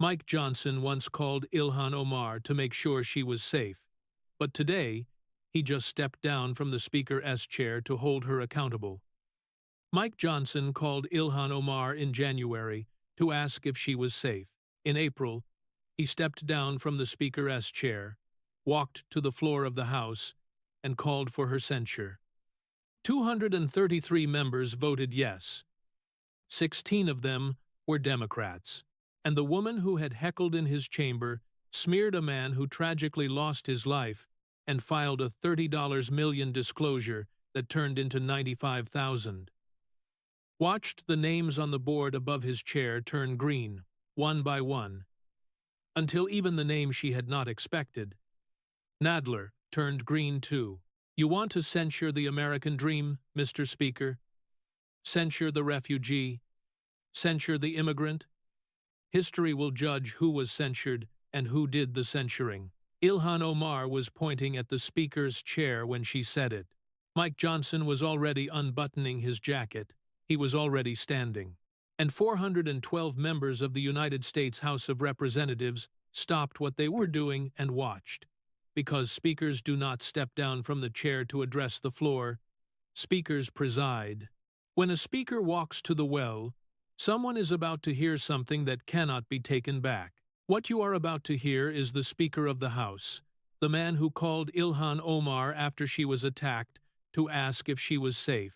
Mike Johnson once called Ilhan Omar to make sure she was safe, but today he just stepped down from the Speaker's chair to hold her accountable. Mike Johnson called Ilhan Omar in January to ask if she was safe. In April, he stepped down from the Speaker's chair, walked to the floor of the House, and called for her censure. 233 members voted yes. 16 of them were Democrats, and the woman who had heckled in his chamber smeared a man who tragically lost his life and filed a $30 million disclosure that turned into $95,000. Watched the names on the board above his chair turn green, one by one, until even the name she had not expected, Nadler, turned green too. You want to censure the American dream, Mr. Speaker? Censure the refugee? Censure the immigrant? History will judge who was censured and who did the censuring. Ilhan Omar was pointing at the Speaker's chair when she said it. Mike Johnson was already unbuttoning his jacket. He was already standing. And 412 members of the United States House of Representatives stopped what they were doing and watched. Because speakers do not step down from the chair to address the floor, speakers preside. When a speaker walks to the well, someone is about to hear something that cannot be taken back. What you are about to hear is the Speaker of the House, the man who called Ilhan Omar after she was attacked to ask if she was safe,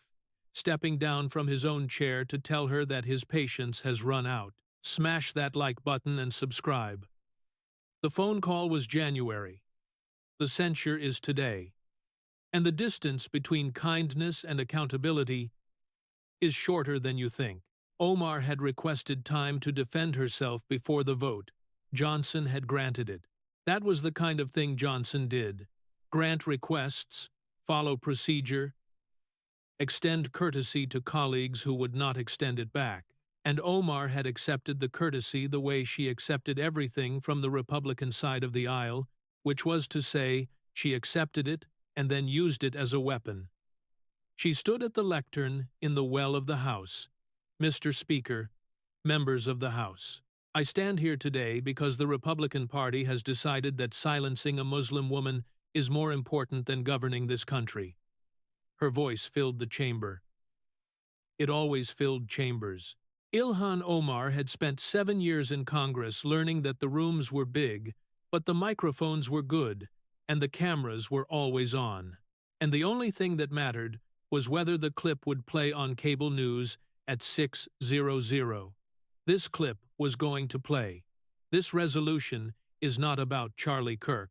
stepping down from his own chair to tell her that his patience has run out. Smash that like button and subscribe. The phone call was January. The censure is today. And the distance between kindness and accountability is shorter than you think. Omar had requested time to defend herself before the vote. Johnson had granted it. That was the kind of thing Johnson did. Grant requests, follow procedure, extend courtesy to colleagues who would not extend it back. And Omar had accepted the courtesy the way she accepted everything from the Republican side of the aisle, which was to say, she accepted it and then used it as a weapon. She stood at the lectern in the well of the House. Mr. Speaker, members of the House, I stand here today because the Republican Party has decided that silencing a Muslim woman is more important than governing this country. Her voice filled the chamber. It always filled chambers. Ilhan Omar had spent 7 years in Congress learning that the rooms were big, but the microphones were good, and the cameras were always on. And the only thing that mattered was whether the clip would play on cable news at 6:00. This clip was going to play. This resolution is not about Charlie Kirk.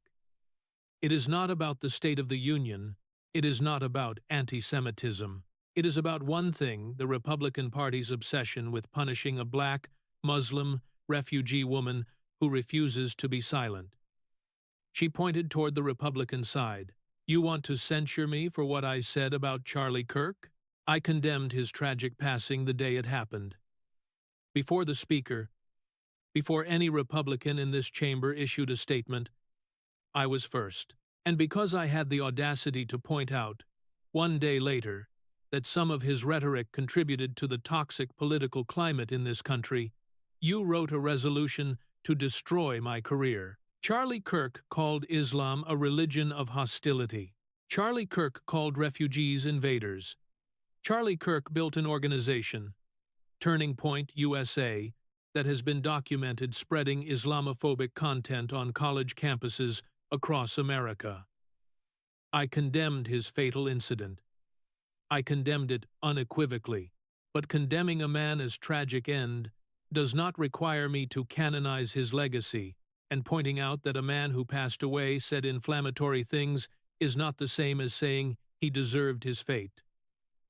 It is not about the State of the Union. It is not about anti-Semitism. It is about one thing: the Republican Party's obsession with punishing a black, Muslim, refugee woman who refuses to be silent. She pointed toward the Republican side. You want to censure me for what I said about Charlie Kirk? I condemned his tragic passing the day it happened. Before the Speaker, before any Republican in this chamber issued a statement, I was first. And because I had the audacity to point out, 1 day later, that some of his rhetoric contributed to the toxic political climate in this country, you wrote a resolution to destroy my career. Charlie Kirk called Islam a religion of hostility. Charlie Kirk called refugees invaders. Charlie Kirk built an organization, Turning Point USA, that has been documented spreading Islamophobic content on college campuses across America. I condemned his fatal incident. I condemned it unequivocally, but condemning a man's tragic end does not require me to canonize his legacy, and pointing out that a man who passed away said inflammatory things is not the same as saying he deserved his fate.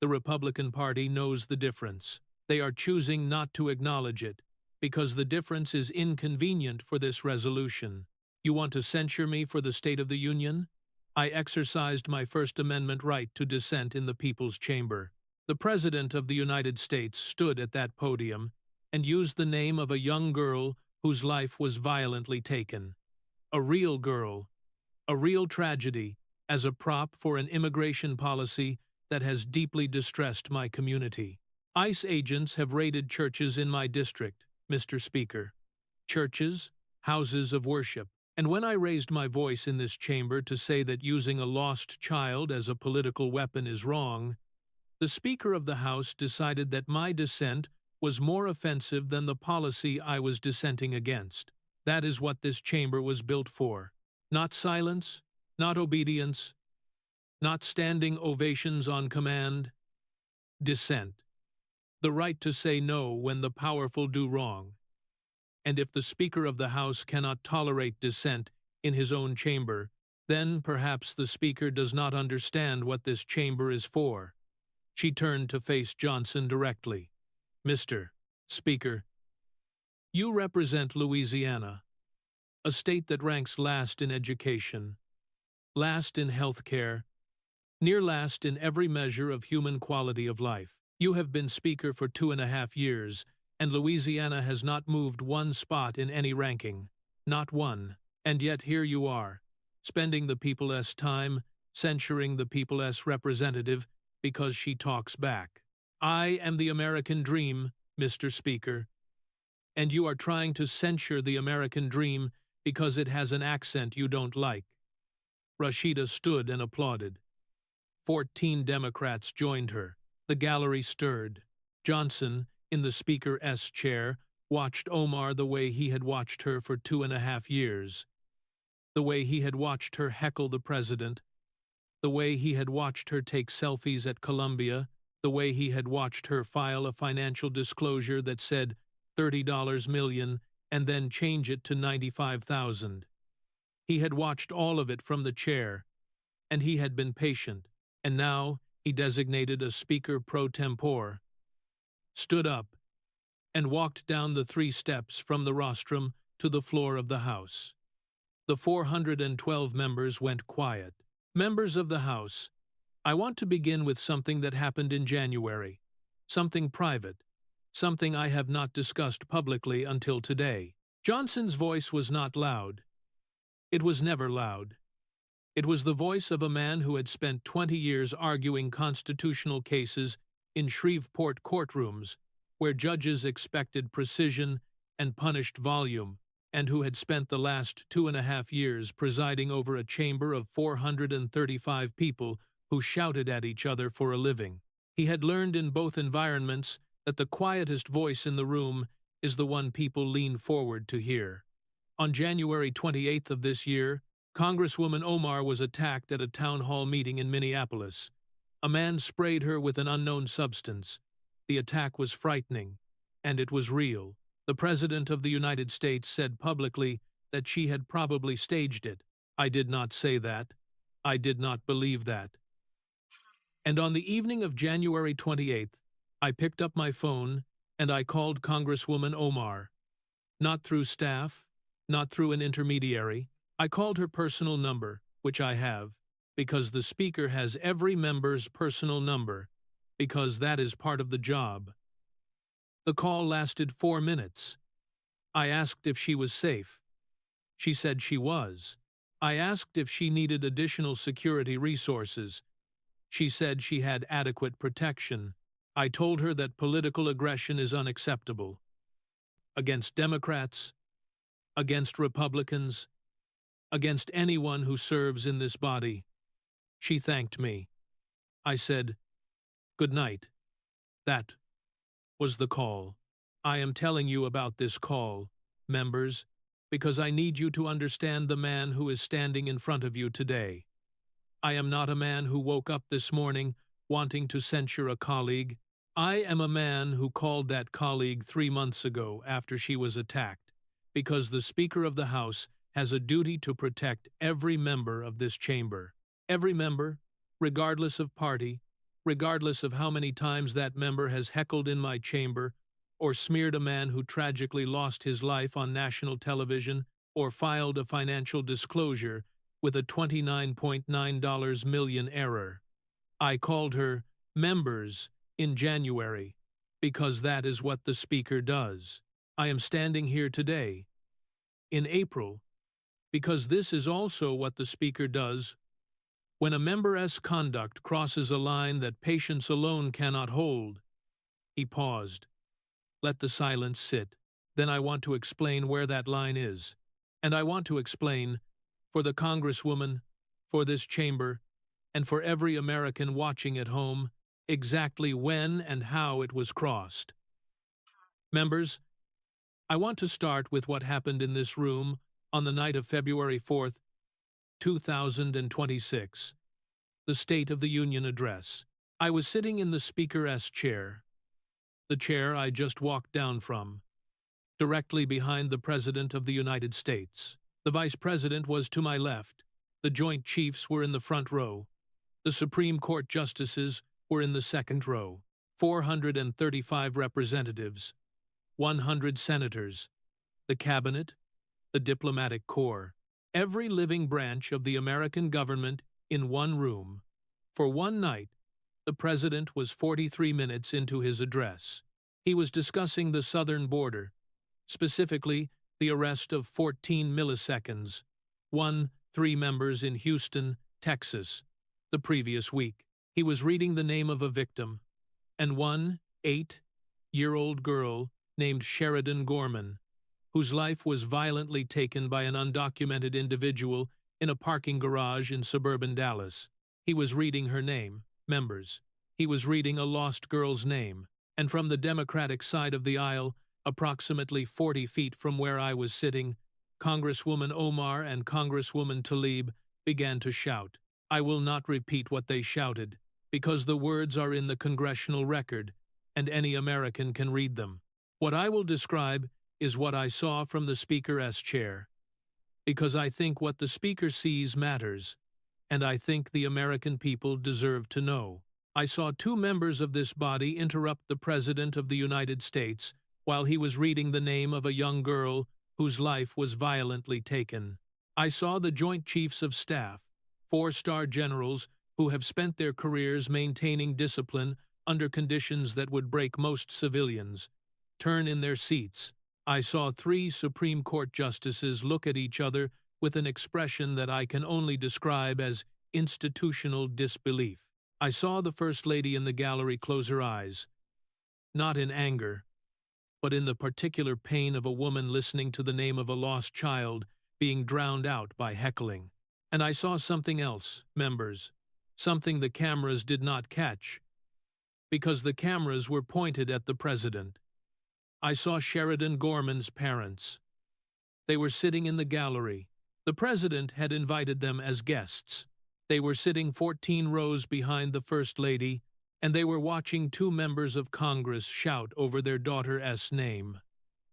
The Republican Party knows the difference. They are choosing not to acknowledge it, because the difference is inconvenient for this resolution. You want to censure me for the State of the Union? I exercised my First Amendment right to dissent in the People's Chamber. The President of the United States stood at that podium and used the name of a young girl whose life was violently taken. A real girl, a real tragedy, as a prop for an immigration policy that has deeply distressed my community. ICE agents have raided churches in my district, Mr. Speaker. churches, houses of worship. And when I raised my voice in this chamber to say that using a lost child as a political weapon is wrong, the Speaker of the House decided that my dissent was more offensive than the policy I was dissenting against. That is what this chamber was built for. Not silence, not obedience, not standing ovations on command. Dissent. The right to say no when the powerful do wrong. And if the Speaker of the House cannot tolerate dissent in his own chamber, then perhaps the Speaker does not understand what this chamber is for. She turned to face Johnson directly. Mr. Speaker, you represent Louisiana, a state that ranks last in education, last in health care, near last in every measure of human quality of life. You have been Speaker for 2.5 years, and Louisiana has not moved one spot in any ranking, not one. And yet here you are, spending the people's time, censuring the people's representative because she talks back. I am the American dream, Mr. Speaker, and you are trying to censure the American dream because it has an accent you don't like. Rashida stood and applauded. 14 Democrats joined her. The gallery stirred. Johnson, in the Speaker's chair, watched Omar the way he had watched her for 2.5 years. The way he had watched her heckle the president. The way he had watched her take selfies at Columbia. The way he had watched her file a financial disclosure that said $30 million and then change it to $95,000. He had watched all of it from the chair, and he had been patient, and now he designated a speaker pro tempore, stood up, and walked down the 3 steps from the rostrum to the floor of the House. The 412 members went quiet. Members of the House, I want to begin with something that happened in January, something private, something I have not discussed publicly until today. Johnson's voice was not loud. It was never loud. It was the voice of a man who had spent 20 years arguing constitutional cases in Shreveport courtrooms, where judges expected precision and punished volume, and who had spent the last 2.5 years presiding over a chamber of 435 people who shouted at each other for a living. He had learned in both environments that the quietest voice in the room is the one people lean forward to hear. On January 28th of this year, Congresswoman Omar was attacked at a town hall meeting in Minneapolis. A man sprayed her with an unknown substance. The attack was frightening, and it was real. The President of the United States said publicly that she had probably staged it. I did not say that. I did not believe that. And on the evening of January 28th, I picked up my phone and I called Congresswoman Omar. Not through staff, not through an intermediary. I called her personal number, which I have, because the Speaker has every member's personal number, because that is part of the job. The call lasted 4 minutes. I asked if she was safe. She said she was. I asked if she needed additional security resources. She said she had adequate protection. I told her that political aggression is unacceptable. Against Democrats, against Republicans, against anyone who serves in this body. She thanked me. I said, "Good night." That was the call. I am telling you about this call, members, because I need you to understand the man who is standing in front of you today. I am not a man who woke up this morning wanting to censure a colleague. I am a man who called that colleague 3 months ago after she was attacked, because the Speaker of the House has a duty to protect every member of this chamber. Every member, regardless of party, regardless of how many times that member has heckled in my chamber, or smeared a man who tragically lost his life on national television, or filed a financial disclosure with a $29.9 million error. I called her members in January, because that is what the Speaker does. I am standing here today, in April, because this is also what the Speaker does when a member's conduct crosses a line that patience alone cannot hold. He paused. Let the silence sit. then I want to explain where that line is. And I want to explain, for the Congresswoman, for this chamber, and for every American watching at home, exactly when and how it was crossed. Members, I want to start with what happened in this room on the night of February 4th, 2026, the State of the Union Address. I was sitting in the Speaker's chair, the chair I just walked down from, directly behind the President of the United States. The Vice President was to my left, the Joint Chiefs were in the front row, the Supreme Court Justices were in the second row, 435 representatives, 100 senators, the Cabinet, the Diplomatic Corps, every living branch of the American government in one room. For one night, the President was 43 minutes into his address. He was discussing the southern border, specifically the arrest of 14 milliseconds, 3 members in Houston, Texas, the previous week. He was reading the name of a victim, and one 8-year-old girl named Sheridan Gorman, whose life was violently taken by an undocumented individual in a parking garage in suburban Dallas. He was reading her name, members. He was reading a lost girl's name, and from the Democratic side of the aisle, approximately 40 feet from where I was sitting, Congresswoman Omar and Congresswoman Tlaib began to shout. I will not repeat what they shouted, because the words are in the Congressional record, and any American can read them. What I will describe is what I saw from the Speaker's chair, because I think what the Speaker sees matters, and I think the American people deserve to know. I saw 2 members of this body interrupt the President of the United States while he was reading the name of a young girl whose life was violently taken. I saw the Joint Chiefs of Staff, 4-star generals who have spent their careers maintaining discipline under conditions that would break most civilians, turn in their seats. I saw 3 Supreme Court justices look at each other with an expression that I can only describe as institutional disbelief. I saw the First Lady in the gallery close her eyes, not in anger, but in the particular pain of a woman listening to the name of a lost child being drowned out by heckling. And I saw something else, members, something the cameras did not catch, because the cameras were pointed at the President. I saw Sheridan Gorman's parents. They were sitting in the gallery. The President had invited them as guests. They were sitting 14 rows behind the First Lady, and they were watching 2 members of Congress shout over their daughter's name.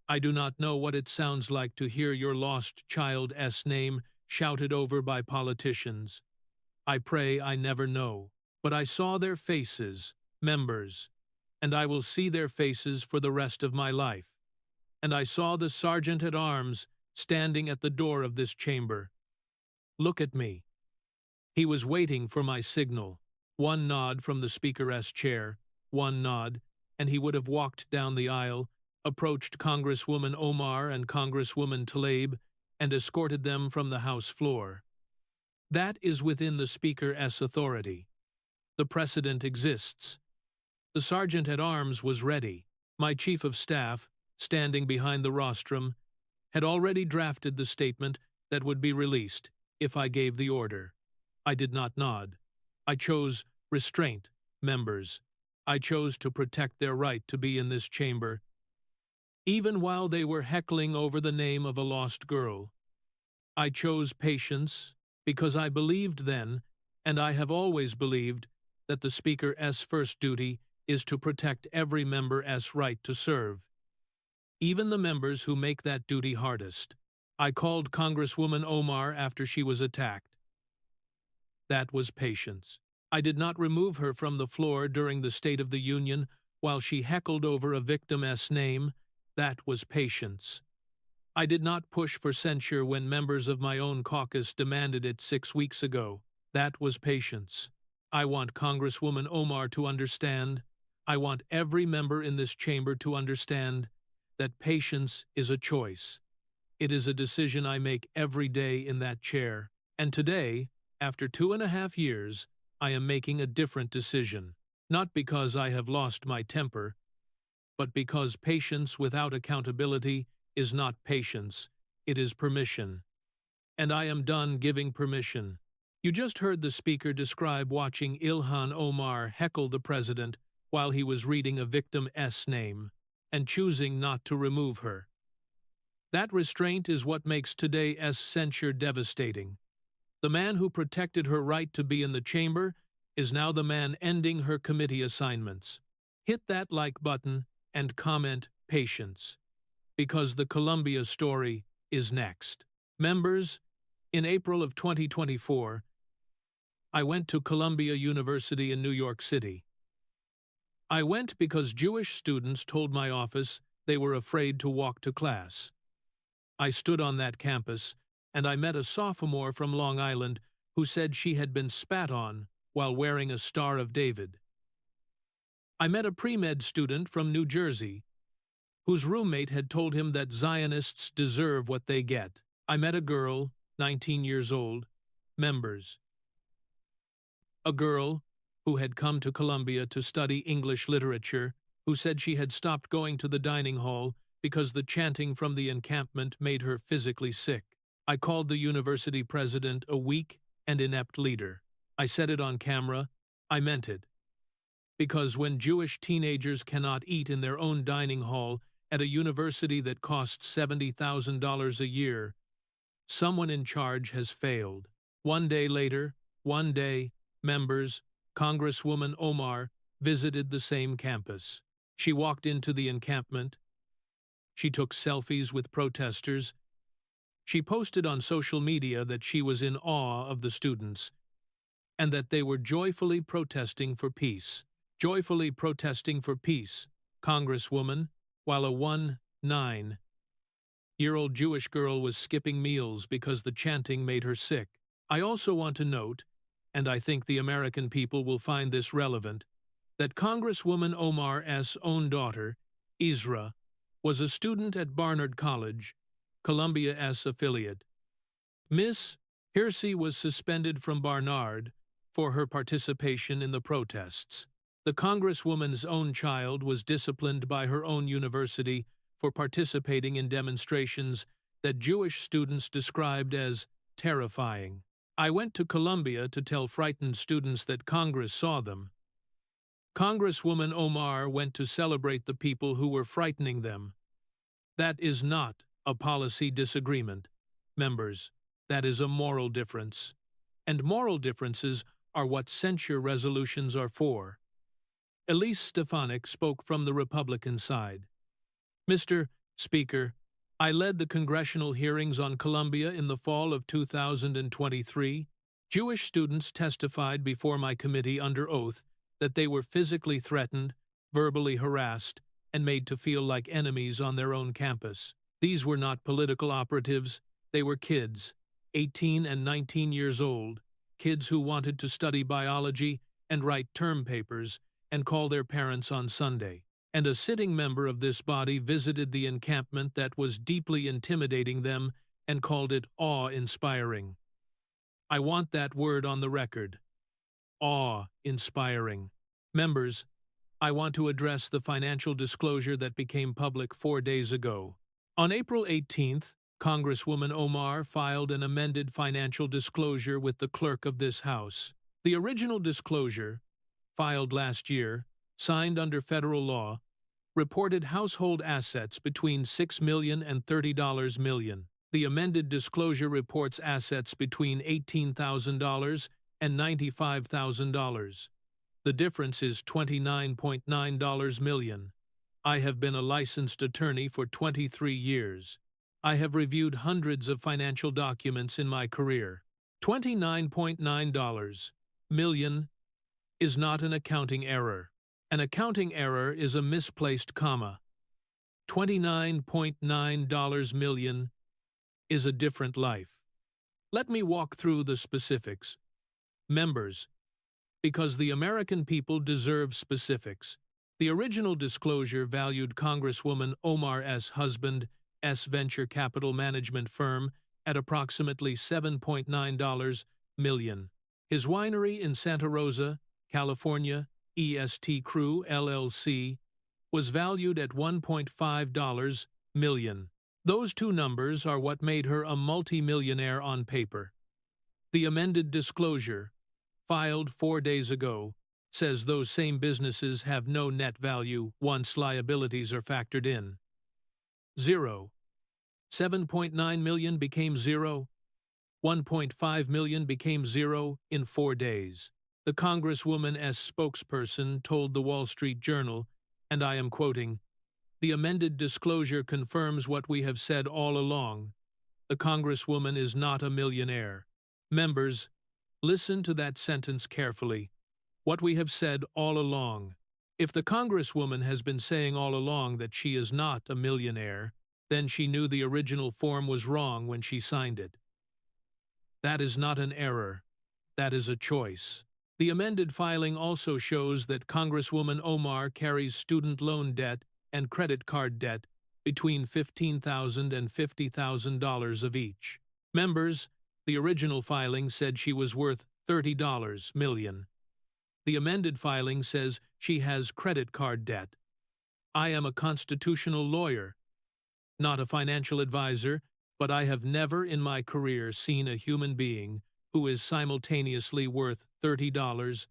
I do not know what it sounds like to hear your lost child's name shouted over by politicians. I pray I never know. But I saw their faces, members, and I will see their faces for the rest of my life. And I saw the Sergeant-at-Arms standing at the door of this chamber. Look at me. He was waiting for my signal. One nod from the Speaker's chair, one nod, and he would have walked down the aisle, approached Congresswoman Omar and Congresswoman Tlaib, and escorted them from the House floor. That is within the Speaker's authority. The precedent exists. The Sergeant-at-Arms was ready. My Chief of Staff, standing behind the rostrum, had already drafted the statement that would be released if I gave the order. I did not nod. I chose restraint, members. I chose to protect their right to be in this chamber, even while they were heckling over the name of a lost girl. I chose patience because I believed then, and I have always believed, that the Speaker's first duty is to protect every member's right to serve, even the members who make that duty hardest. I called Congresswoman Omar after she was attacked. That was patience. I did not remove her from the floor during the State of the Union while she heckled over a victim's name. That was patience. I did not push for censure when members of my own caucus demanded it 6 weeks ago. That was patience. I want Congresswoman Omar to understand, I want every member in this chamber to understand, that patience is a choice. It is a decision I make every day in that chair. And today, after 2.5 years, I am making a different decision, not because I have lost my temper, but because patience without accountability is not patience, it is permission. And I am done giving permission. You just heard the speaker describe watching Ilhan Omar heckle the president while he was reading a victim's name and choosing not to remove her. That restraint is what makes today's censure devastating. The man who protected her right to be in the chamber is now the man ending her committee assignments. Hit that like button and comment patience, because the Columbia story is next. Members, in April of 2024, I went to Columbia University in New York City. I went because Jewish students told my office they were afraid to walk to class. I stood on that campus, and I met a sophomore from Long Island who said she had been spat on while wearing a Star of David. I met a pre-med student from New Jersey whose roommate had told him that Zionists deserve what they get. I met a girl, 19 years old, members. A girl who had come to Columbia to study English literature, who said she had stopped going to the dining hall because the chanting from the encampment made her physically sick. I called the university president a weak and inept leader. I said it on camera. I meant it. Because when Jewish teenagers cannot eat in their own dining hall at a university that costs $70,000 a year, someone in charge has failed. One day later, members, Congresswoman Omar visited the same campus. She walked into the encampment. She took selfies with protesters. She posted on social media that she was in awe of the students and that they were joyfully protesting for peace. Joyfully protesting for peace, Congresswoman, while a 19-year-old Jewish girl was skipping meals because the chanting made her sick. I also want to note, and I think the American people will find this relevant, that Congresswoman Omar's own daughter, Isra, was a student at Barnard College, Columbia's affiliate. Miss Hersey was suspended from Barnard for her participation in the protests. The Congresswoman's own child was disciplined by her own university for participating in demonstrations that Jewish students described as terrifying. I went to Columbia to tell frightened students that Congress saw them. Congresswoman Omar went to celebrate the people who were frightening them. That is not a policy disagreement, members. That is a moral difference. And moral differences are what censure resolutions are for. Elise Stefanik spoke from the Republican side. Mr. Speaker, I led the congressional hearings on Columbia in the fall of 2023. Jewish students testified before my committee under oath that they were physically threatened, verbally harassed, and made to feel like enemies on their own campus. These were not political operatives, they were kids, 18 and 19 years old, kids who wanted to study biology and write term papers and call their parents on Sunday. And a sitting member of this body visited the encampment that was deeply intimidating them and called it awe-inspiring. I want that word on the record. Awe-inspiring. Members, I want to address the financial disclosure that became public 4 days ago. On April 18th, Congresswoman Omar filed an amended financial disclosure with the clerk of this House. The original disclosure, filed last year, signed under federal law, reported household assets between $6 million and $30 million. The amended disclosure reports assets between $18,000 and $95,000. The difference is $29.9 million. I have been a licensed attorney for 23 years. I have reviewed hundreds of financial documents in my career. $29.9 million is not an accounting error. An accounting error is a misplaced comma. $29.9 million is a different life. Let me walk through the specifics. Members, because the American people deserve specifics. The original disclosure valued Congresswoman Omar's husband's venture capital management firm at approximately $7.9 million. His winery in Santa Rosa, California, EST Crew LLC, was valued at $1.5 million. Those two numbers are what made her a multimillionaire on paper. The amended disclosure, filed 4 days ago, says those same businesses have no net value once liabilities are factored in. 0. 7.9 million became 0. 1.5 million became 0 in 4 days. The Congresswoman's spokesperson told the Wall Street Journal, and I am quoting, "The amended disclosure confirms what we have said all along. The Congresswoman is not a millionaire." Members, listen to that sentence carefully. What we have said all along. If the Congresswoman has been saying all along that she is not a millionaire, then she knew the original form was wrong when she signed it. That is not an error. That is a choice. The amended filing also shows that Congresswoman Omar carries student loan debt and credit card debt between $15,000 and $50,000 of each. Members, the original filing said she was worth $30 million. The amended filing says she has credit card debt. I am a constitutional lawyer, not a financial advisor, but I have never in my career seen a human being who is simultaneously worth $30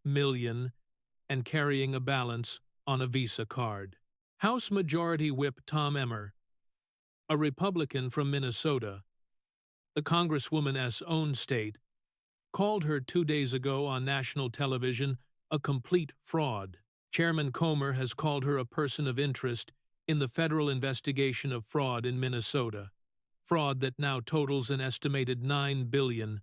million and carrying a balance on a Visa card. House Majority Whip Tom Emmer, a Republican from Minnesota, the Congresswoman's own state, called her 2 days ago on national television a complete fraud. Chairman Comer has called her a person of interest in the federal investigation of fraud in Minnesota, fraud that now totals an estimated $9 billion.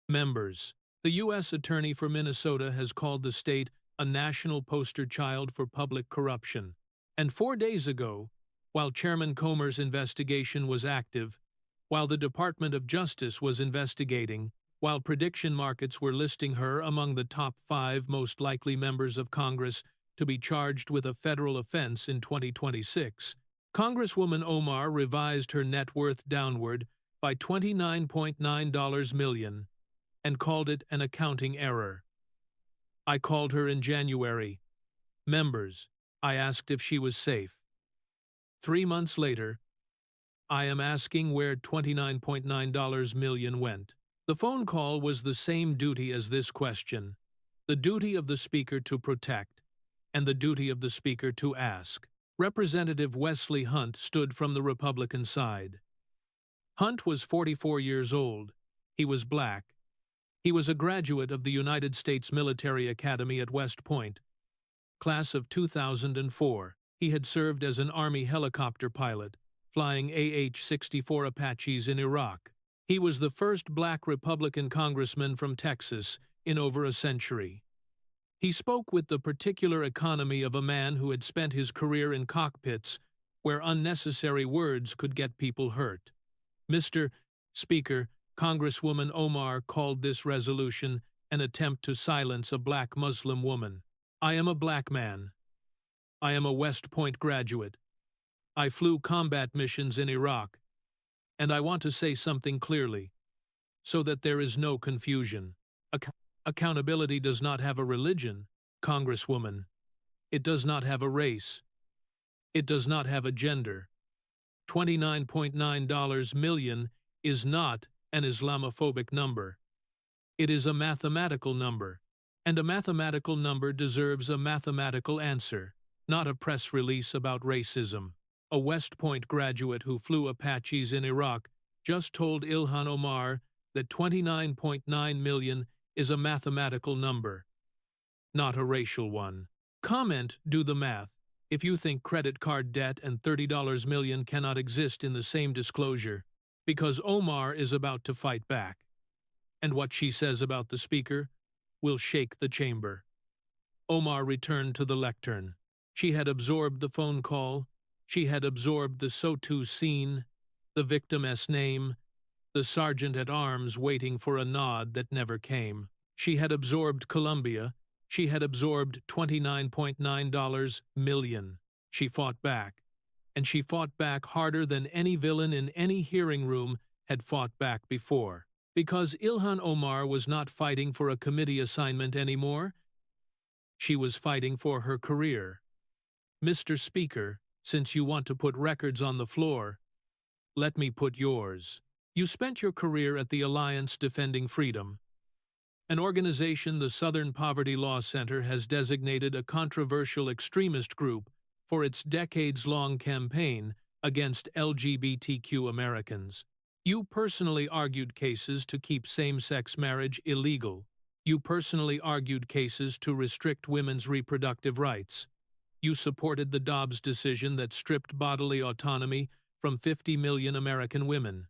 Members. The U.S. Attorney for Minnesota has called the state a national poster child for public corruption. And 4 days ago, while Chairman Comer's investigation was active, while the Department of Justice was investigating, while prediction markets were listing her among the top 5 most likely members of Congress to be charged with a federal offense in 2026, Congresswoman Omar revised her net worth downward by $29.9 million and called it an accounting error. I called her in January. Members, I asked if she was safe. 3 months later, I am asking where $29.9 million went. The phone call was the same duty as this question, the duty of the Speaker to protect, and the duty of the Speaker to ask. Representative Wesley Hunt stood from the Republican side. Hunt was 44 years old. He was black. He was a graduate of the United States Military Academy at West Point, class of 2004. He had served as an Army helicopter pilot, flying AH-64 Apaches in Iraq. He was the first black Republican congressman from Texas in over a century. He spoke with the particular economy of a man who had spent his career in cockpits where unnecessary words could get people hurt. Mr. Speaker, Congresswoman Omar called this resolution an attempt to silence a black Muslim woman. I am a black man. I am a West Point graduate. I flew combat missions in Iraq, and I want to say something clearly, so that there is no confusion. Accountability does not have a religion, Congresswoman. It does not have a race. It does not have a gender. $29.9 million is not an Islamophobic number. It is a mathematical number, and a mathematical number deserves a mathematical answer, not a press release about racism. A West Point graduate who flew Apaches in Iraq just told Ilhan Omar that $29.9 million is a mathematical number, not a racial one. Comment, do the math, if you think credit card debt and $30 million cannot exist in the same disclosure, because Omar is about to fight back. And what she says about the Speaker will shake the chamber. Omar returned to the lectern. She had absorbed the phone call. She had absorbed the SOTU scene, the victim's name, the sergeant-at-arms waiting for a nod that never came. She had absorbed Columbia. She had absorbed $29.9 million. She fought back, and she fought back harder than any villain in any hearing room had fought back before. Because Ilhan Omar was not fighting for a committee assignment anymore, She was fighting for her career. Mr. Speaker, since you want to put records on the floor, let me put yours. You spent your career at the Alliance Defending Freedom, an organization the Southern Poverty Law Center has designated a controversial extremist group for its decades-long campaign against LGBTQ Americans. You personally argued cases to keep same-sex marriage illegal. You personally argued cases to restrict women's reproductive rights. You supported the Dobbs decision that stripped bodily autonomy from 50 million American women.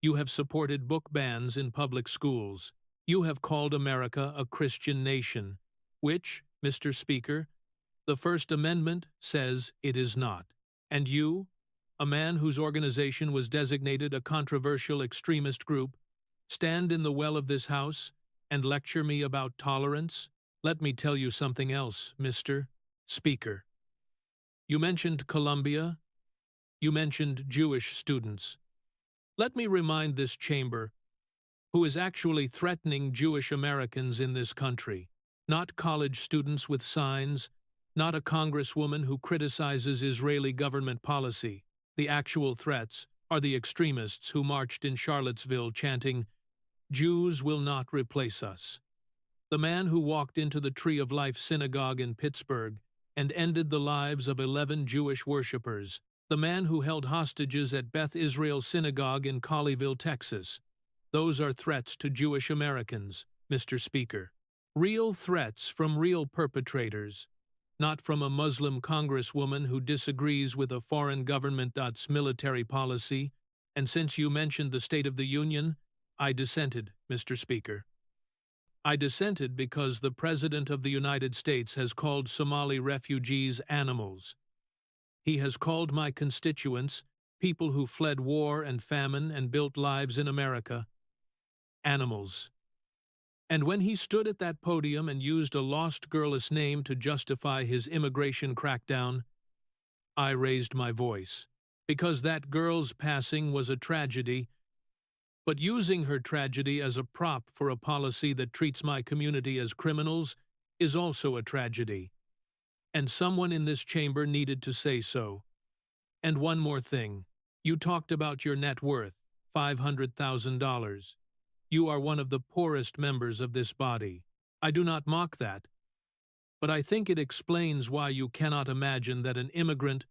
You have supported book bans in public schools. You have called America a Christian nation, which, Mr. Speaker, the First Amendment says it is not. And you, a man whose organization was designated a controversial extremist group, stand in the well of this House and lecture me about tolerance? Let me tell you something else, Mr. Speaker. You mentioned Columbia. You mentioned Jewish students. Let me remind this chamber who is actually threatening Jewish Americans in this country, not college students with signs, not a congresswoman who criticizes Israeli government policy. The actual threats are the extremists who marched in Charlottesville chanting, "Jews will not replace us." The man who walked into the Tree of Life synagogue in Pittsburgh and ended the lives of 11 Jewish worshippers. The man who held hostages at Beth Israel Synagogue in Colleyville, Texas. Those are threats to Jewish Americans, Mr. Speaker. Real threats from real perpetrators, not from a Muslim congresswoman who disagrees with a foreign government's military policy. And since you mentioned the State of the Union, I dissented, Mr. Speaker. I dissented because the President of the United States has called Somali refugees animals. He has called my constituents, people who fled war and famine and built lives in America, animals. And when he stood at that podium and used a lost girl's name to justify his immigration crackdown, I raised my voice, because that girl's passing was a tragedy, but using her tragedy as a prop for a policy that treats my community as criminals is also a tragedy. And someone in this chamber needed to say so. And one more thing. You talked about your net worth, $500,000. You are one of the poorest members of this body. I do not mock that. But I think it explains why you cannot imagine that an immigrant,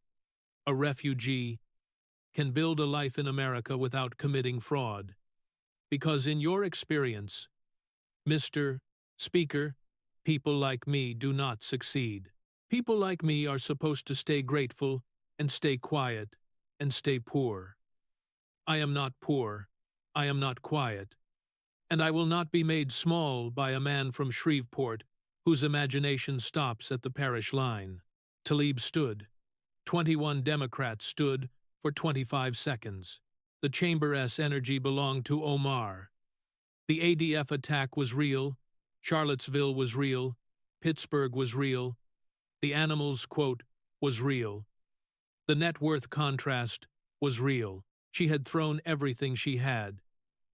a refugee, can build a life in America without committing fraud. Because in your experience, Mr. Speaker, people like me do not succeed. People like me are supposed to stay grateful and stay quiet and stay poor. I am not poor. I am not quiet. And I will not be made small by a man from Shreveport whose imagination stops at the parish line. Talib stood. 21 Democrats stood for 25 seconds. The chamber's energy belonged to Omar. The ADF attack was real. Charlottesville was real. Pittsburgh was real. The animals, quote, was real. The net worth contrast was real. She had thrown everything she had,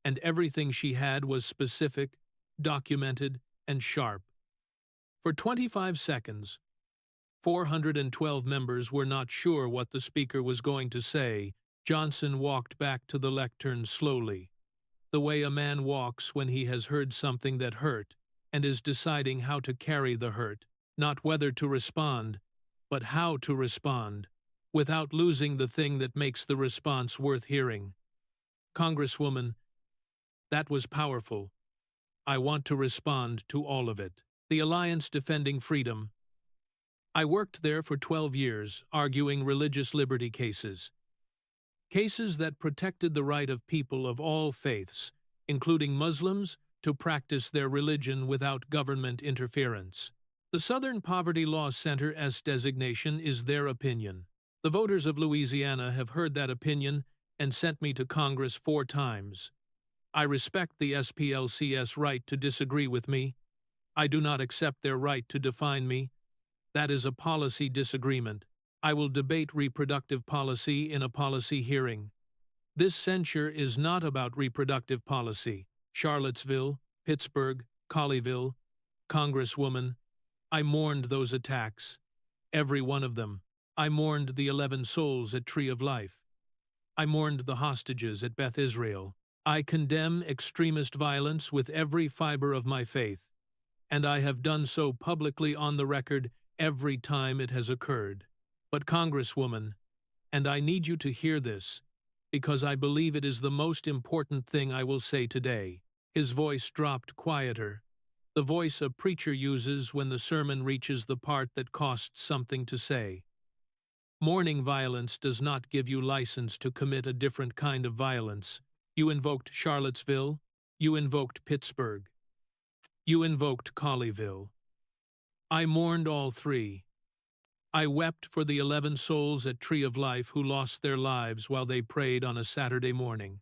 and everything she had was specific, documented, and sharp. For 25 seconds, 412 members were not sure what the speaker was going to say. Johnson walked back to the lectern slowly, the way a man walks when he has heard something that hurt and is deciding how to carry the hurt, not whether to respond, but how to respond, without losing the thing that makes the response worth hearing. Congresswoman, that was powerful. I want to respond to all of it. The Alliance Defending Freedom. I worked there for 12 years, arguing religious liberty cases. Cases that protected the right of people of all faiths, including Muslims, to practice their religion without government interference. The Southern Poverty Law Center's designation is their opinion. The voters of Louisiana have heard that opinion and sent me to Congress 4 times. I respect the SPLC's right to disagree with me. I do not accept their right to define me. That is a policy disagreement. I will debate reproductive policy in a policy hearing. This censure is not about reproductive policy. Charlottesville, Pittsburgh, Colleyville, Congresswoman, I mourned those attacks, every one of them. I mourned the 11 souls at Tree of Life. I mourned the hostages at Beth Israel. I condemn extremist violence with every fiber of my faith, and I have done so publicly on the record every time it has occurred. But Congresswoman, and I need you to hear this, because I believe it is the most important thing I will say today. His voice dropped quieter, the voice a preacher uses when the sermon reaches the part that costs something to say. Mourning violence does not give you license to commit a different kind of violence. You invoked Charlottesville, you invoked Pittsburgh, you invoked Colleyville. I mourned all three. I wept for the 11 souls at Tree of Life who lost their lives while they prayed on a Saturday morning.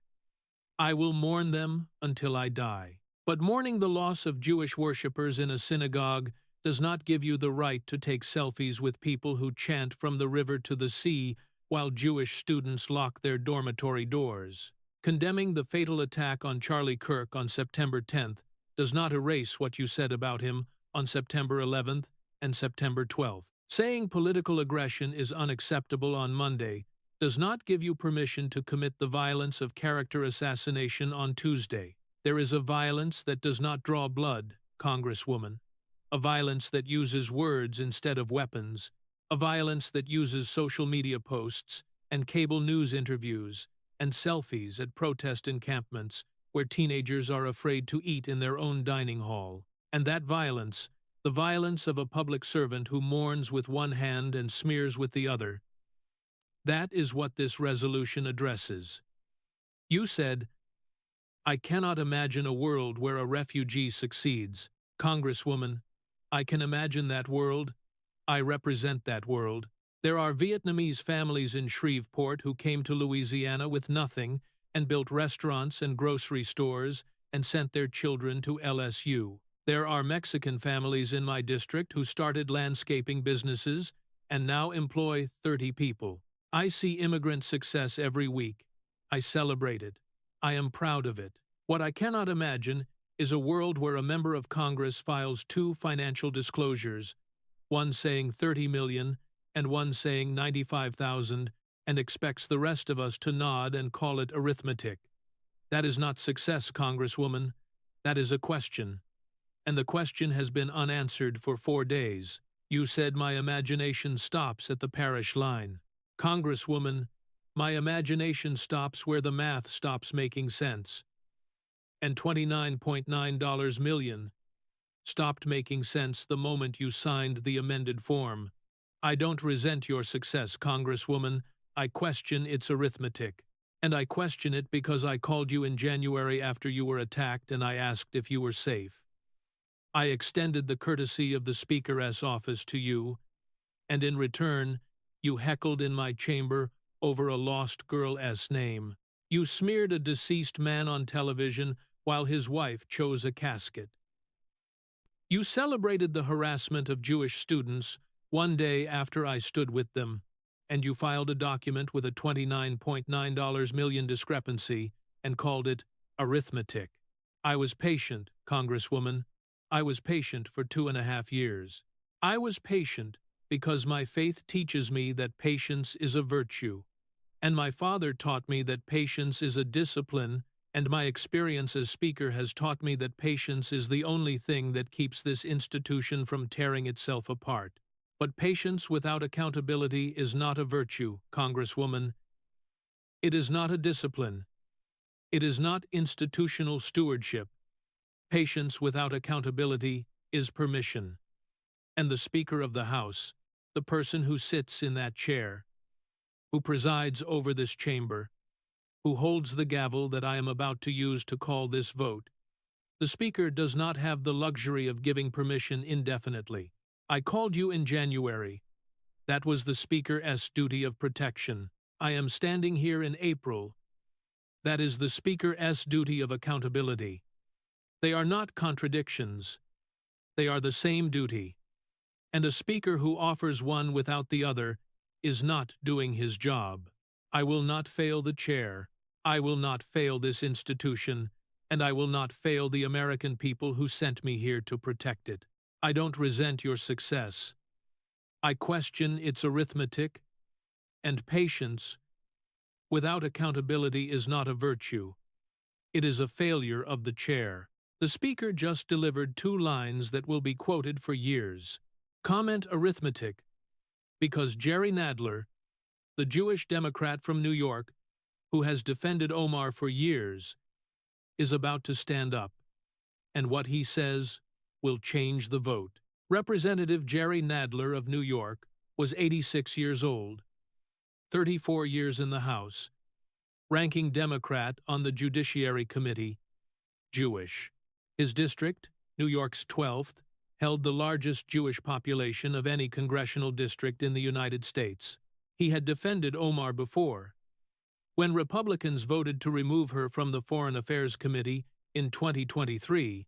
I will mourn them until I die. But mourning the loss of Jewish worshippers in a synagogue does not give you the right to take selfies with people who chant from the river to the sea while Jewish students lock their dormitory doors. Condemning the fatal attack on Charlie Kirk on September 10th does not erase what you said about him on September 11th and September 12th. Saying political aggression is unacceptable on Monday does not give you permission to commit the violence of character assassination on Tuesday. There is a violence that does not draw blood, Congresswoman, a violence that uses words instead of weapons, a violence that uses social media posts and cable news interviews and selfies at protest encampments where teenagers are afraid to eat in their own dining hall. And that violence, the violence of a public servant who mourns with one hand and smears with the other, that is what this resolution addresses. You said, I cannot imagine a world where a refugee succeeds. Congresswoman, I can imagine that world. I represent that world. There are Vietnamese families in Shreveport who came to Louisiana with nothing and built restaurants and grocery stores and sent their children to LSU. There are Mexican families in my district who started landscaping businesses and now employ 30 people. I see immigrant success every week. I celebrate it. I am proud of it. What I cannot imagine is a world where a member of Congress files 2 financial disclosures, one saying $30 million and one saying $95,000, and expects the rest of us to nod and call it arithmetic. That is not success, Congresswoman. That is a question. And the question has been unanswered for 4 days. You said my imagination stops at the parish line. Congresswoman, my imagination stops where the math stops making sense. And $29.9 million stopped making sense the moment you signed the amended form. I don't resent your success, Congresswoman. I question its arithmetic. And I question it because I called you in January after you were attacked and I asked if you were safe. I extended the courtesy of the Speaker's office to you, and in return, you heckled in my chamber over a lost girl's name. You smeared a deceased man on television while his wife chose a casket. You celebrated the harassment of Jewish students one day after I stood with them, and you filed a document with a $29.9 million discrepancy and called it arithmetic. I was patient, Congresswoman. I was patient for 2.5 years. I was patient because my faith teaches me that patience is a virtue, and my father taught me that patience is a discipline, and my experience as Speaker has taught me that patience is the only thing that keeps this institution from tearing itself apart. But patience without accountability is not a virtue, Congresswoman. It is not a discipline. It is not institutional stewardship. Patience without accountability is permission. And the Speaker of the House, the person who sits in that chair, who presides over this chamber, who holds the gavel that I am about to use to call this vote, the Speaker does not have the luxury of giving permission indefinitely. I called you in January. That was the Speaker's duty of protection. I am standing here in April. That is the Speaker's duty of accountability. They are not contradictions. They are the same duty. And a Speaker who offers one without the other is not doing his job. I will not fail the chair. I will not fail this institution, and I will not fail the American people who sent me here to protect it. I don't resent your success. I question its arithmetic and patience. Without accountability is not a virtue. It is a failure of the chair. The speaker just delivered 2 lines that will be quoted for years. Comment arithmetic, because Jerry Nadler, the Jewish Democrat from New York, who has defended Omar for years, is about to stand up, and what he says will change the vote. Representative Jerry Nadler of New York was 86 years old, 34 years in the House, ranking Democrat on the Judiciary Committee, Jewish. His district, New York's 12th, held the largest Jewish population of any congressional district in the United States. He had defended Omar before. When Republicans voted to remove her from the Foreign Affairs Committee in 2023,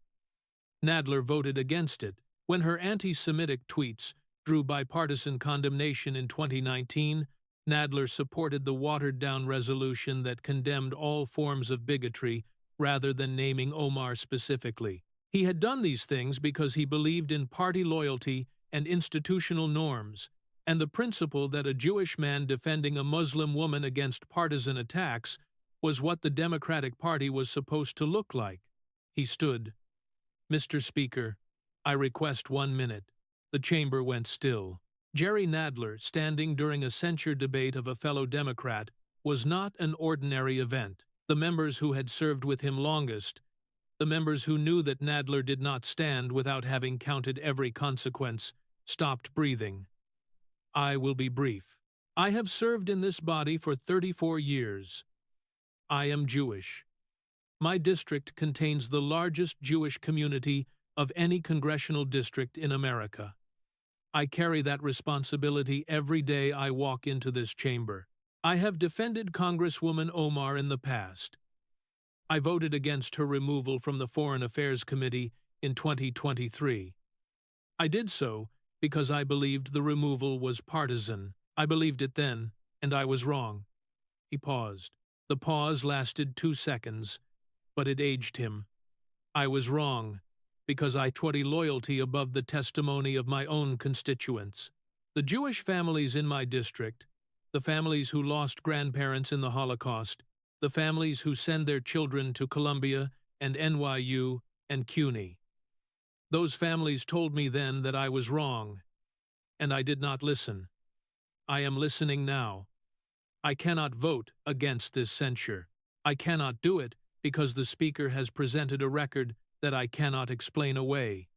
Nadler voted against it. When her anti-Semitic tweets drew bipartisan condemnation in 2019, Nadler supported the watered-down resolution that condemned all forms of bigotry rather than naming Omar specifically. He had done these things because he believed in party loyalty and institutional norms, and the principle that a Jewish man defending a Muslim woman against partisan attacks was what the Democratic Party was supposed to look like. He stood. "Mr. Speaker, I request 1 minute." The chamber went still. Jerry Nadler, standing during a censure debate of a fellow Democrat, was not an ordinary event. The members who had served with him longest, the members who knew that Nadler did not stand without having counted every consequence, stopped breathing. I will be brief. I have served in this body for 34 years. I am Jewish. My district contains the largest Jewish community of any congressional district in America. I carry that responsibility every day I walk into this chamber. I have defended Congresswoman Omar in the past. I voted against her removal from the Foreign Affairs Committee in 2023. I did so because I believed the removal was partisan. I believed it then, and I was wrong. He paused. The pause lasted 2 seconds, but it aged him. I was wrong, because I put loyalty above the testimony of my own constituents. The Jewish families in my district, the families who lost grandparents in the Holocaust, the families who send their children to Columbia and NYU and CUNY. Those families told me then that I was wrong, and I did not listen. I am listening now. I cannot vote against this censure. I cannot do it because the Speaker has presented a record that I cannot explain away.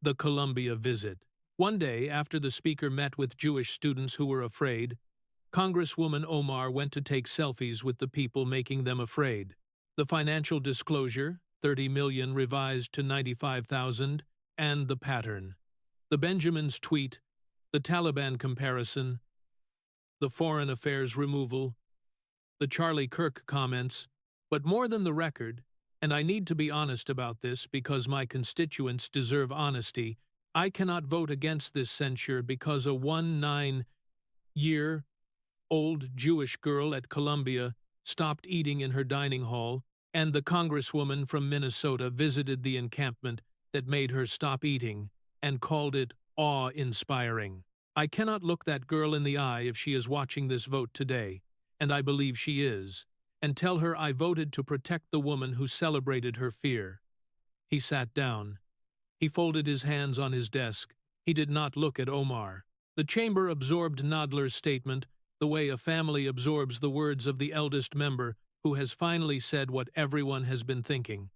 The Columbia visit. One day, after the Speaker met with Jewish students who were afraid, Congresswoman Omar went to take selfies with the people making them afraid. The financial disclosure, 30 million revised to 95,000, and the pattern. The Benjamin's tweet, the Taliban comparison, the foreign affairs removal, the Charlie Kirk comments, but more than the record, and I need to be honest about this because my constituents deserve honesty, I cannot vote against this censure because a 19-year-old Jewish girl at Columbia stopped eating in her dining hall, and the congresswoman from Minnesota visited the encampment that made her stop eating and called it awe-inspiring. I cannot look that girl in the eye if she is watching this vote today, and I believe she is, and tell her I voted to protect the woman who celebrated her fear. He sat down. He folded his hands on his desk. He did not look at Omar. The chamber absorbed Nadler's statement the way a family absorbs the words of the eldest member who has finally said what everyone has been thinking.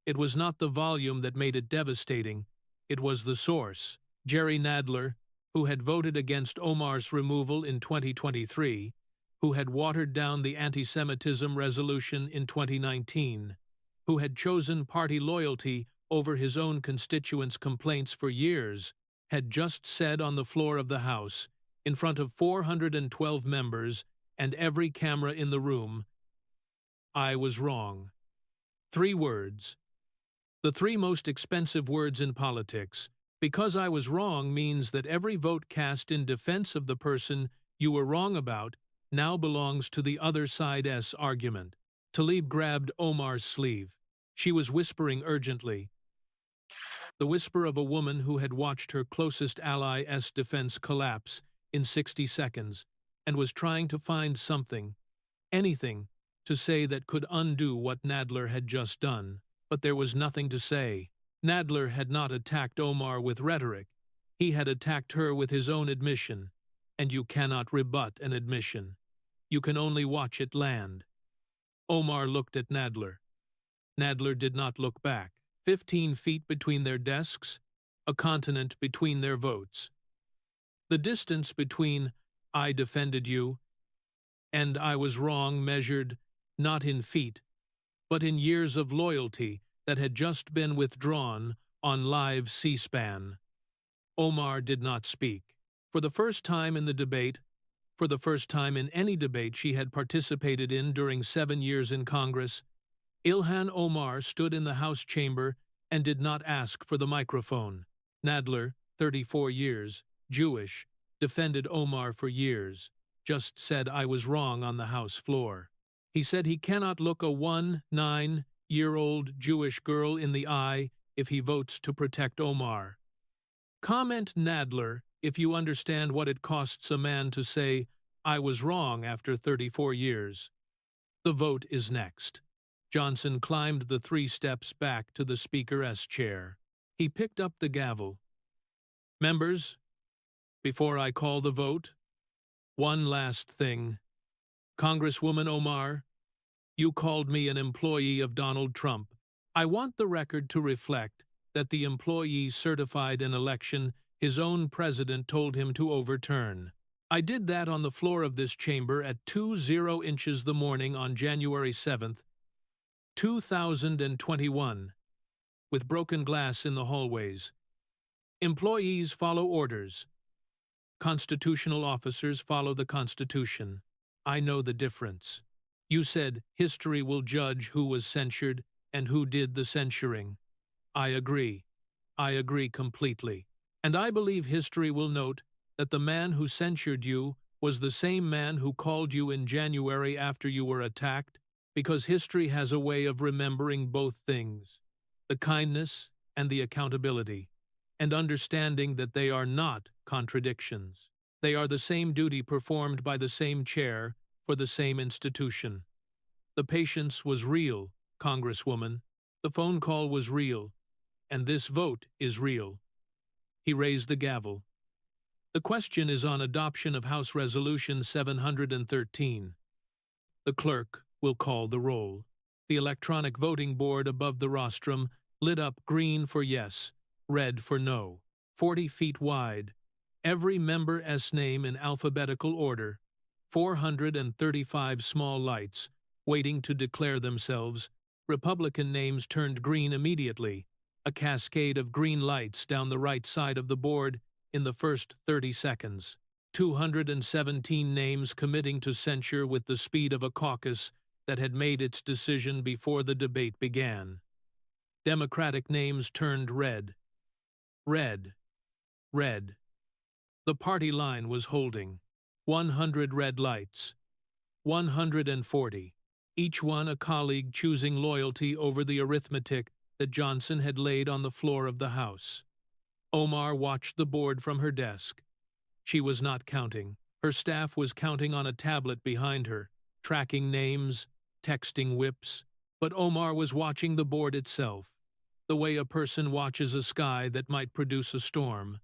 It was not the volume that made it devastating. It was the source. Jerry Nadler, who had voted against Omar's removal in 2023, who had watered down the anti-Semitism resolution in 2019, who had chosen party loyalty over his own constituents' complaints for years, had just said on the floor of the House, in front of 412 members and every camera in the room, I was wrong. 3 words. The 3 most expensive words in politics. Because I was wrong means that every vote cast in defense of the person you were wrong about now belongs to the other side's argument. Talib grabbed Omar's sleeve. She was whispering urgently. The whisper of a woman who had watched her closest ally's defense collapse in 60 seconds and was trying to find something, anything, to say that could undo what Nadler had just done. But there was nothing to say. Nadler had not attacked Omar with rhetoric. He had attacked her with his own admission, and you cannot rebut an admission. You can only watch it land. Omar looked at Nadler. Nadler did not look back. 15 feet between their desks, a continent between their votes. The distance between "I defended you" and "I was wrong" measured not in feet, but in years of loyalty that had just been withdrawn on live C-SPAN. Omar did not speak. For the first time in the debate, for the first time in any debate she had participated in during 7 years in Congress, Ilhan Omar stood in the House chamber and did not ask for the microphone. Nadler, 34 years, Jewish, defended Omar for years, just said "I was wrong" on the House floor. He said he cannot look a 19-year-old Jewish girl in the eye if he votes to protect Omar. Comment, Nadler, if you understand what it costs a man to say "I was wrong" after 34 years. The vote is next. Johnson climbed the 3 steps back to the Speaker's chair. He picked up the gavel. Members, before I call the vote, one last thing. Congresswoman Omar, you called me an employee of Donald Trump. I want the record to reflect that the employee certified an election his own president told him to overturn. I did that on the floor of this chamber at 2:00 inches the morning on January 7th, 2021, with broken glass in the hallways. Employees follow orders. Constitutional officers follow the Constitution. I know the difference. You said history will judge who was censured and who did the censuring. I agree. I agree completely. And I believe history will note that the man who censured you was the same man who called you in January after you were attacked, because history has a way of remembering both things, the kindness and the accountability, and understanding that they are not contradictions. They are the same duty performed by the same chair for the same institution. The patience was real, Congresswoman. The phone call was real, and this vote is real. He raised the gavel. The question is on adoption of House Resolution 713. The clerk will call the roll. The electronic voting board above the rostrum lit up green for yes, red for no. 40 feet wide, every member's name in alphabetical order, 435 small lights, waiting to declare themselves. Republican names turned green immediately, a cascade of green lights down the right side of the board in the first 30 seconds. 217 names committing to censure with the speed of a caucus that had made its decision before the debate began. Democratic names turned red. Red. Red. The party line was holding. 100 red lights. 140. Each one a colleague choosing loyalty over the arithmetic that Johnson had laid on the floor of the House. Omar watched the board from her desk. She was not counting. Her staff was counting on a tablet behind her, tracking names, texting whips, but Omar was watching the board itself, the way a person watches a sky that might produce a storm.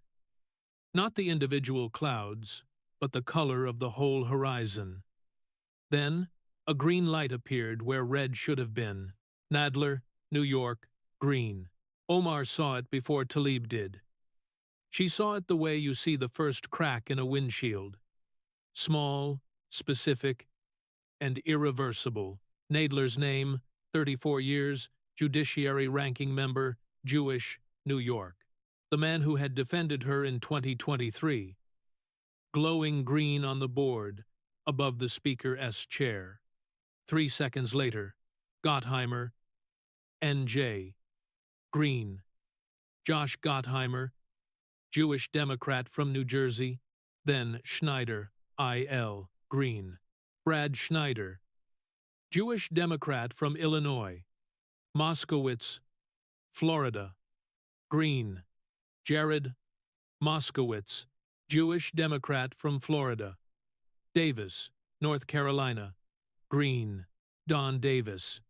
Not the individual clouds, but the color of the whole horizon. Then, a green light appeared where red should have been. Nadler, New York, green. Omar saw it before Tlaib did. She saw it the way you see the first crack in a windshield. Small, specific, and irreversible. Nadler's name, 34 years, Judiciary Ranking Member, Jewish, New York. The man who had defended her in 2023. Glowing green on the board, above the Speaker's chair. 3 seconds later, Gottheimer, N.J. Green. Josh Gottheimer, Jewish Democrat from New Jersey. Then Schneider, I.L. Green. Brad Schneider, Jewish Democrat from Illinois. Moskowitz, Florida. Green. Jared Moskowitz, Jewish Democrat from Florida. Davis, North Carolina. Green. Don Davis,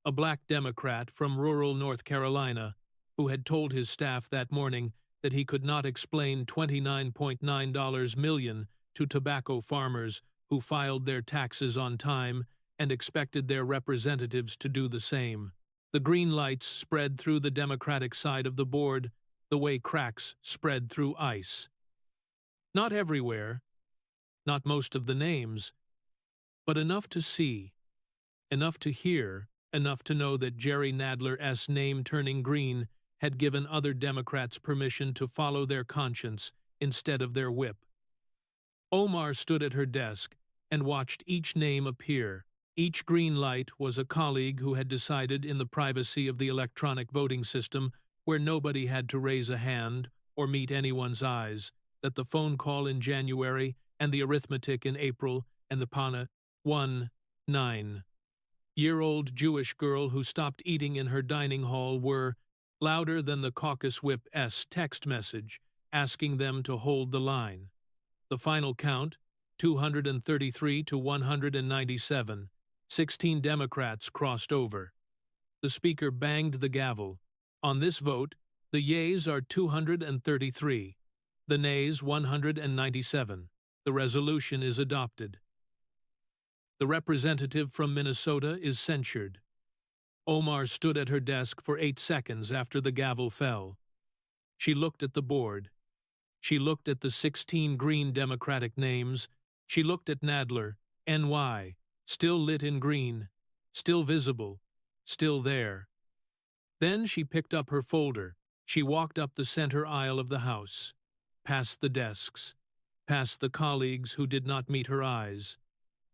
a black Democrat from rural North Carolina, who had told his staff that morning that he could not explain $29.9 million to tobacco farmers who filed their taxes on time and expected their representatives to do the same. The green lights spread through the Democratic side of the board the way cracks spread through ice. Not everywhere, not most of the names, but enough to see, enough to hear, enough to know that Jerry Nadler's name turning green had given other Democrats permission to follow their conscience instead of their whip. Omar stood at her desk and watched each name appear. Each green light was a colleague who had decided in the privacy of the electronic voting system, where nobody had to raise a hand or meet anyone's eyes, that the phone call in January and the arithmetic in April and the PANA 1-9-year-old Jewish girl who stopped eating in her dining hall were louder than the caucus whip's text message asking them to hold the line. The final count, 233 to 197. 16 Democrats crossed over. The speaker banged the gavel. On this vote, the yeas are 233, the nays 197. The resolution is adopted. The representative from Minnesota is censured. Omar stood at her desk for 8 seconds after the gavel fell. She looked at the board. She looked at the 16 green Democratic names. She looked at Nadler, NY, still lit in green, still visible, still there. Then she picked up her folder. She walked up the center aisle of the House, past the desks, past the colleagues who did not meet her eyes,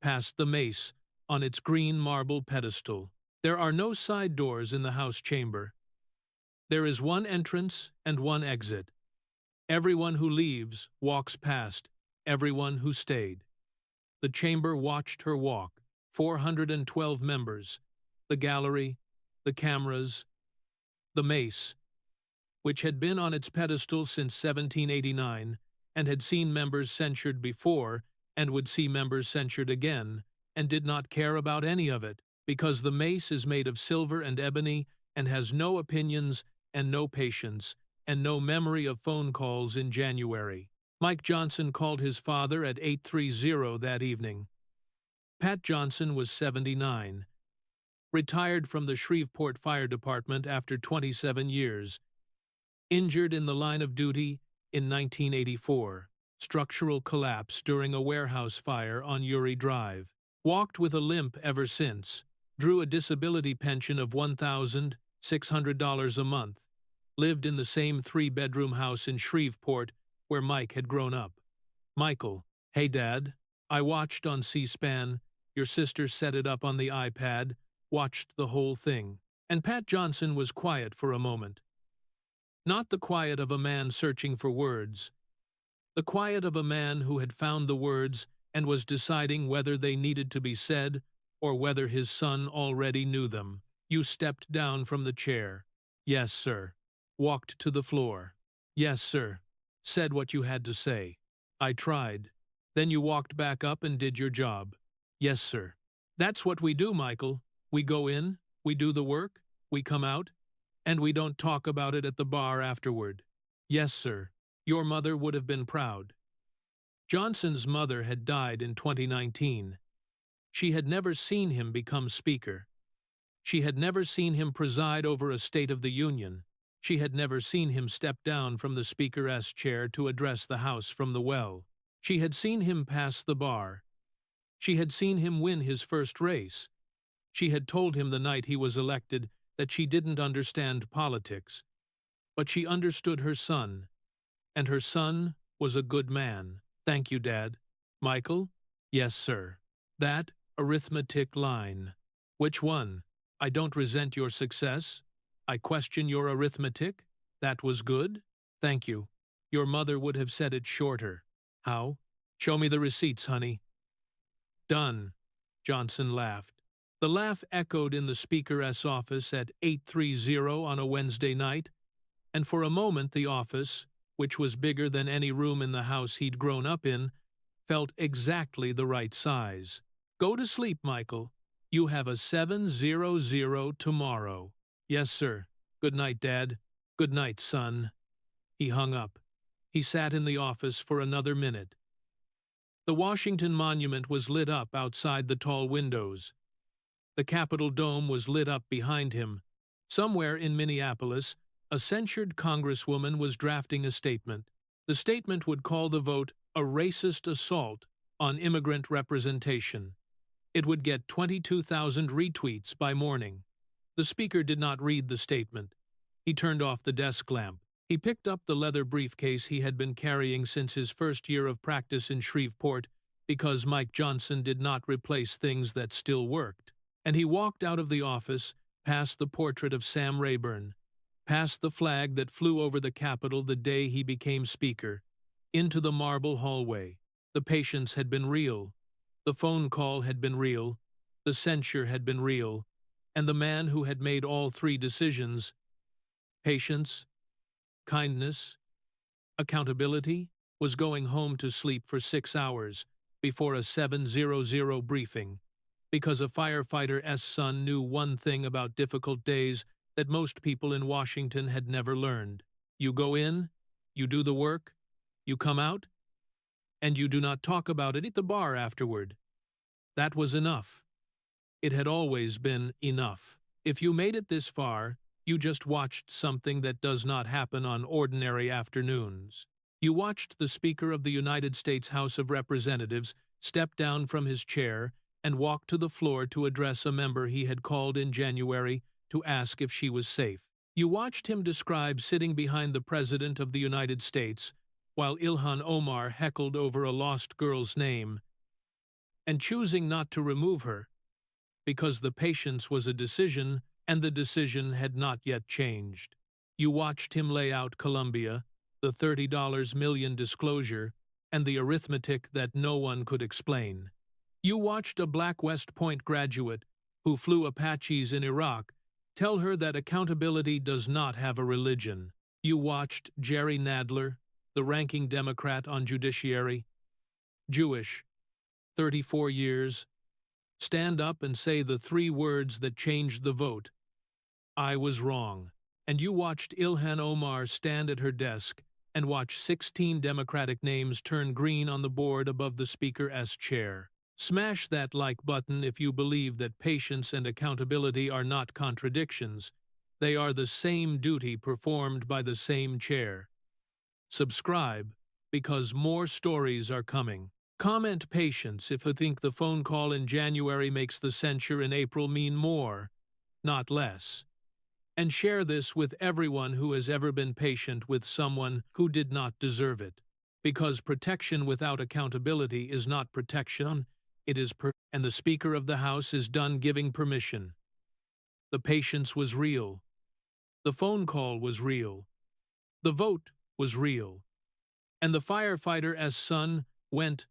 past the mace on its green marble pedestal. There are no side doors in the House chamber. There is one entrance and one exit. Everyone who leaves walks past everyone who stayed. The chamber watched her walk, 412 members, the gallery, the cameras, the mace, which had been on its pedestal since 1789 and had seen members censured before and would see members censured again, and did not care about any of it, because the mace is made of silver and ebony and has no opinions and no patience and no memory of phone calls in January. Mike Johnson called his father at 8:30 that evening. Pat Johnson was 79, retired from the Shreveport Fire Department after 27 years, injured in the line of duty in 1984, structural collapse during a warehouse fire on Uri Drive, walked with a limp ever since, drew a disability pension of $1,600 a month, lived in the same 3-bedroom house in Shreveport where Mike had grown up. Michael, hey Dad, I watched on C-SPAN, your sister set it up on the iPad, watched the whole thing. And Pat Johnson was quiet for a moment. Not the quiet of a man searching for words. The quiet of a man who had found the words and was deciding whether they needed to be said or whether his son already knew them. You stepped down from the chair. Yes, sir. Walked to the floor. Yes, sir. Said what you had to say. I tried. Then you walked back up and did your job. Yes, sir. That's what we do, Michael. We go in, we do the work, we come out, and we don't talk about it at the bar afterward. Yes, sir. Your mother would have been proud. Johnson's mother had died in 2019. She had never seen him become Speaker. She had never seen him preside over a State of the Union. She had never seen him step down from the Speaker's chair to address the House from the well. She had seen him pass the bar. She had seen him win his first race. She had told him the night he was elected that she didn't understand politics. But she understood her son, and her son was a good man. Thank you, Dad. Michael? Yes, sir. That arithmetic line. Which one? I don't resent your success. I question your arithmetic. That was good. Thank you. Your mother would have said it shorter. How? Show me the receipts, honey. Done. Johnson laughed. The laugh echoed in the Speaker's office at 8:30 on a Wednesday night, and for a moment the office, which was bigger than any room in the house he'd grown up in, felt exactly the right size. "Go to sleep, Michael. You have a 7:00 tomorrow." "Yes, sir. Good night, Dad." "Good night, son." He hung up. He sat in the office for another minute. The Washington Monument was lit up outside the tall windows. The Capitol dome was lit up behind him. Somewhere in Minneapolis, a censured congresswoman was drafting a statement. The statement would call the vote a racist assault on immigrant representation. It would get 22,000 retweets by morning. The speaker did not read the statement. He turned off the desk lamp. He picked up the leather briefcase he had been carrying since his first year of practice in Shreveport, because Mike Johnson did not replace things that still worked. And he walked out of the office, past the portrait of Sam Rayburn, past the flag that flew over the Capitol the day he became speaker, into the marble hallway. The patience had been real. The phone call had been real. The censure had been real. And the man who had made all three decisions, patience, kindness, accountability, was going home to sleep for 6 hours before a 7:00 briefing, because a firefighter's son knew one thing about difficult days that most people in Washington had never learned. You go in, you do the work, you come out, and you do not talk about it at the bar afterward. That was enough. It had always been enough. If you made it this far, you just watched something that does not happen on ordinary afternoons. You watched the Speaker of the United States House of Representatives step down from his chair and walk to the floor to address a member he had called in January to ask if she was safe. You watched him describe sitting behind the President of the United States while Ilhan Omar heckled over a lost girl's name, and choosing not to remove her, because the patience was a decision and the decision had not yet changed. You watched him lay out Columbia, the $30 million disclosure, and the arithmetic that no one could explain. You watched a black West Point graduate who flew Apaches in Iraq tell her that accountability does not have a religion. You watched Jerry Nadler, the ranking Democrat on Judiciary, Jewish, 34 years, stand up and say the three words that changed the vote: "I was wrong." And you watched Ilhan Omar stand at her desk and watch 16 Democratic names turn green on the board above the Speaker's chair. Smash that like button if you believe that patience and accountability are not contradictions. They are the same duty performed by the same chair. Subscribe, because more stories are coming. Comment patience if you think the phone call in January makes the censure in April mean more, not less. And share this with everyone who has ever been patient with someone who did not deserve it. Because protection without accountability is not protection, it is and the Speaker of the House is done giving permission. The patience was real. The phone call was real. The vote was real. And the firefighter's son went